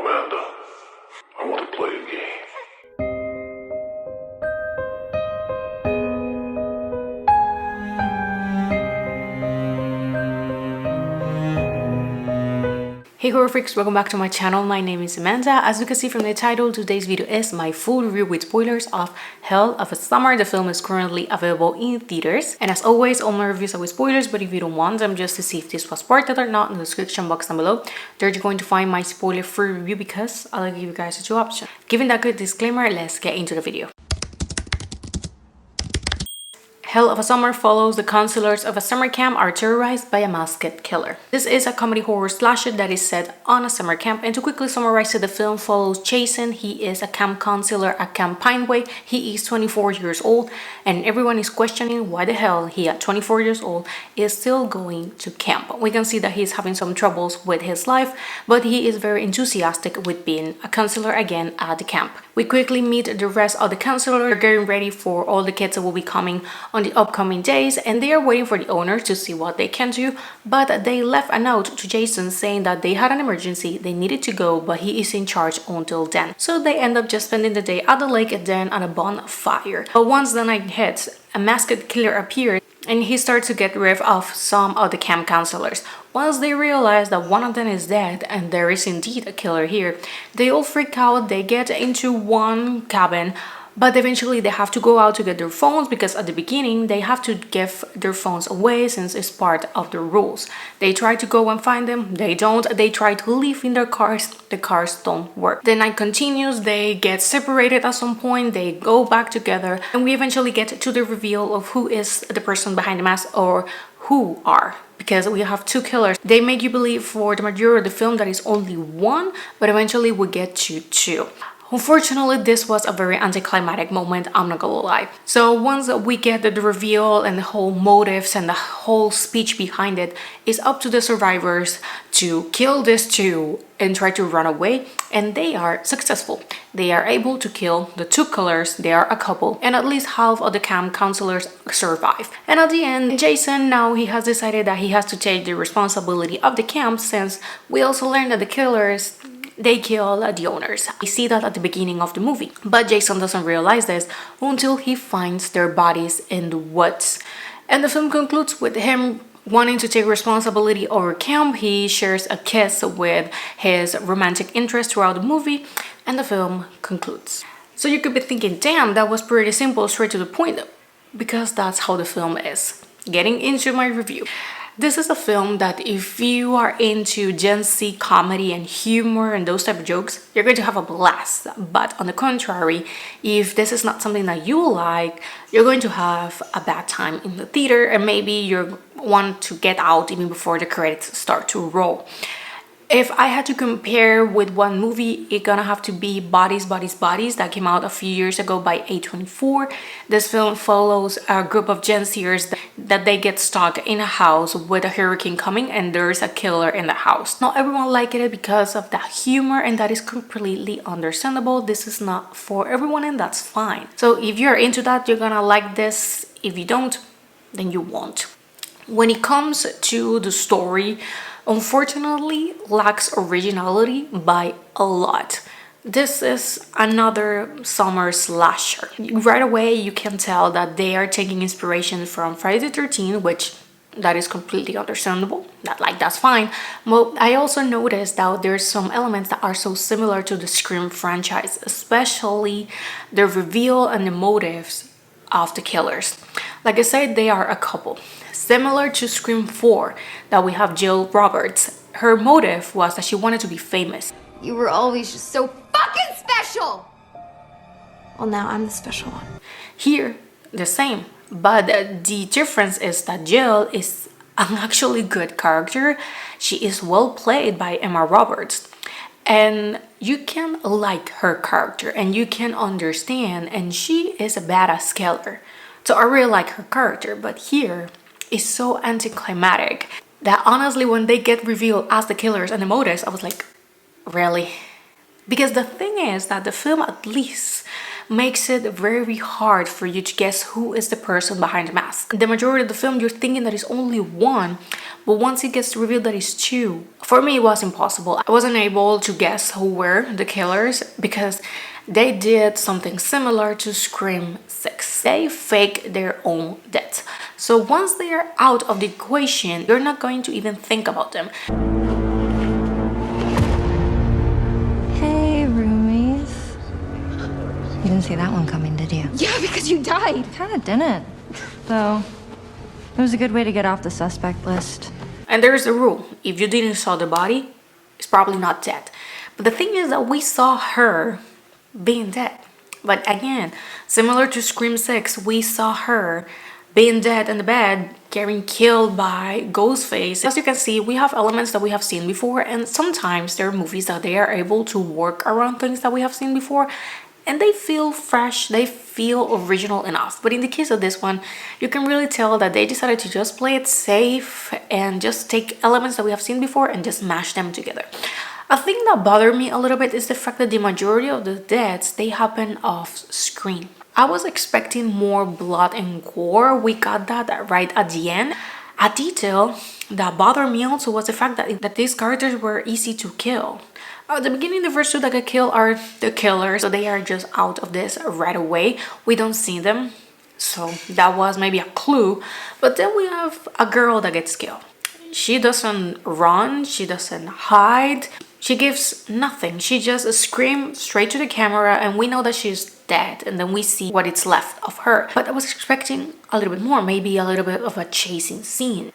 Amanda, I want to play a game. Hey horror freaks, welcome back to my channel. My name is Amanda. As you can see from the title, today's video is my full review with spoilers of Hell of a Summer. The film is currently available in theaters, and as always, all my reviews are with spoilers, but if you don't want them just to see if this was worth it or not, in the description box down below there you're going to find my spoiler-free review because I'll give you guys two options. Given that good disclaimer, let's get into the video. Hell of a Summer follows the counselors of a summer camp are terrorized by a masked killer. This is a comedy horror slasher that is set on a summer camp, and to quickly summarize it, the film follows Jason. He is a camp counselor at Camp Pineway. He is 24 years old, and everyone is questioning why the hell he at 24 years old is still going to camp. We can see that he's having some troubles with his life, but he is very enthusiastic with being a counselor again at the camp. We quickly meet the rest of the counselors. They're getting ready for all the kids that will be coming on the upcoming days, and they are waiting for the owners to see what they can do, but they left a note to Jason saying that they had an emergency, they needed to go, but he is in charge until then. So they end up just spending the day at the lake and then at a bonfire. But once the night hits, a masked killer appears and he starts to get rid of some of the camp counselors. Once they realize that one of them is dead and there is indeed a killer here, they all freak out. They get into one cabin, but eventually they have to go out to get their phones because at the beginning they have to give their phones away since it's part of the rules. They try to go and find them, they don't. They try to leave in their cars, the cars don't work. The night continues, they get separated at some point, they go back together, and we eventually get to the reveal of who is the person behind the mask, or who are. Because we have two killers. They make you believe for the majority of the film that it's only one, but eventually we get to two. Unfortunately, this was a very anticlimactic moment, I'm not gonna lie. So once we get the reveal and the whole motives and the whole speech behind it, it's up to the survivors to kill these two and try to run away, and they are successful. They are able to kill the two killers, they are a couple, and at least half of the camp counselors survive. And at the end, Jason, now he has decided that he has to take the responsibility of the camp, since we also learned that the killers, they kill the owners. We see that at the beginning of the movie, but Jason doesn't realize this until he finds their bodies in the woods. And the film concludes with him wanting to take responsibility over camp. He shares a kiss with his romantic interest throughout the movie, and the film concludes. So you could be thinking, damn, that was pretty simple, straight to the point, because that's how the film is. Getting into my review. This is a film that if you are into Gen Z comedy and humor and those type of jokes, you're going to have a blast. But on the contrary, if this is not something that you like, you're going to have a bad time in the theater, and maybe you want to get out even before the credits start to roll. If I had to compare with one movie, it's gonna have to be Bodies, Bodies, Bodies, that came out a few years ago by A24. This film follows a group of Gen Zers that they get stuck in a house with a hurricane coming, and there's a killer in the house. Not everyone liked it because of that humor, and that is completely understandable. This is not for everyone, and that's fine. So if you're into that, you're gonna like this. If you don't, then you won't. When it comes to the story, unfortunately lacks originality by a lot. This is another summer slasher. Right away you can tell that they are taking inspiration from Friday the 13th, which that is completely understandable. That's fine. But I also noticed that there's some elements that are so similar to the Scream franchise, especially the reveal and the motives of the killers. Like I said, they are a couple. Similar to Scream 4, that we have Jill Roberts. Her motive was that she wanted to be famous. You were always just so fucking special! Well, now I'm the special one. Here, the same. But the difference is that Jill is an actually good character. She is well played by Emma Roberts. And you can like her character and you can understand, and she is a badass killer. So I really like her character, but here is so anticlimactic that honestly when they get revealed as the killers and the motives, I was like, really? Because the thing is that the film at least makes it very hard for you to guess who is the person behind the mask. The majority of the film you're thinking that it's only one, but once it gets revealed that it's two, for me it was impossible. I wasn't able to guess who were the killers because they did something similar to Scream 6. They fake their own death. So once they are out of the equation, you're not going to even think about them. Hey, roomies. You didn't see that one coming, did you? Yeah, because you died. Kinda didn't. Though, it was a good way to get off the suspect list. And there's a rule. If you didn't saw the body, it's probably not dead. But the thing is that we saw her being dead. But again, similar to Scream 6, we saw her being dead in the bed, getting killed by Ghostface. As you can see, we have elements that we have seen before, and sometimes there are movies that they are able to work around things that we have seen before, and they feel fresh, they feel original enough. But in the case of this one, you can really tell that they decided to just play it safe and just take elements that we have seen before and just mash them together. A thing that bothered me a little bit is the fact that the majority of the deaths, they happen off screen. I was expecting more blood and gore. We got that right at the end. A detail that bothered me also was the fact that these characters were easy to kill. At the beginning, the first two that get killed are the killers, so they are just out of this right away. We don't see them, so that was maybe a clue. But then we have a girl that gets killed. She doesn't run, she doesn't hide, she gives nothing. She just screams straight to the camera and we know that she's dead, and then we see what is left of her. But I was expecting a little bit more, maybe a little bit of a chasing scene.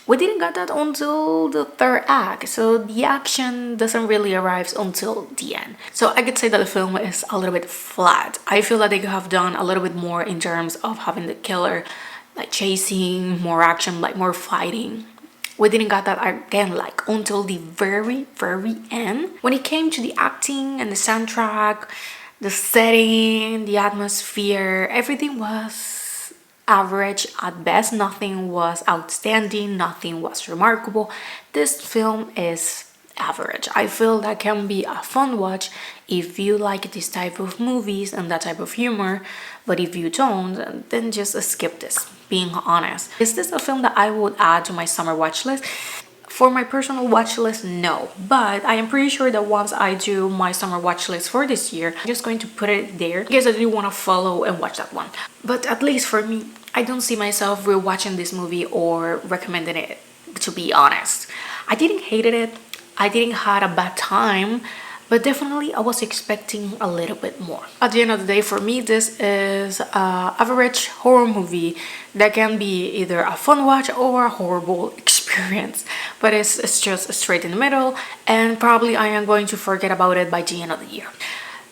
We didn't get that until the third act, so the action doesn't really arrive until the end. So I could say that the film is a little bit flat. I feel that they could have done a little bit more in terms of having the killer like chasing, more action, like more fighting. We didn't get that again like until the very end. When it came to the acting and the soundtrack, the setting, the atmosphere, everything was average at best. Nothing was outstanding, nothing was remarkable. This film is average. I feel that can be a fun watch if you like this type of movies and that type of humor, but if you don't, then just skip this, being honest. Is this a film that I would add to my summer watch list? For my personal watch list, no, but I am pretty sure that once I do my summer watch list for this year, I'm just going to put it there because I do want to follow and watch that one. But at least for me, I don't see myself rewatching this movie or recommending it, to be honest. I didn't hate it, I didn't had a bad time, but definitely I was expecting a little bit more. At the end of the day, for me, this is an average horror movie that can be either a fun watch or a horrible experience, but it's just straight in the middle, and probably I am going to forget about it by the end of the year.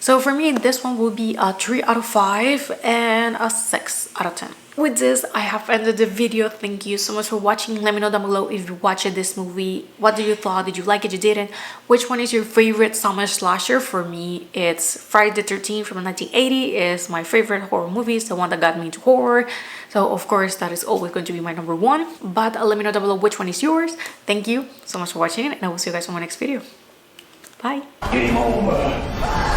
So for me, this one will be a 3 out of 5 and a 6 out of 10. With this, I have ended the video. Thank you so much for watching. Let me know down below if you watched this movie. What did you thought? Did you like it? You didn't? Which one is your favorite summer slasher? For me, it's Friday the 13th from 1980 is my favorite horror movie. It's the one that got me into horror. So of course, that is always going to be my number one. But let me know down below which one is yours. Thank you so much for watching, and I will see you guys on my next video. Bye. Game over.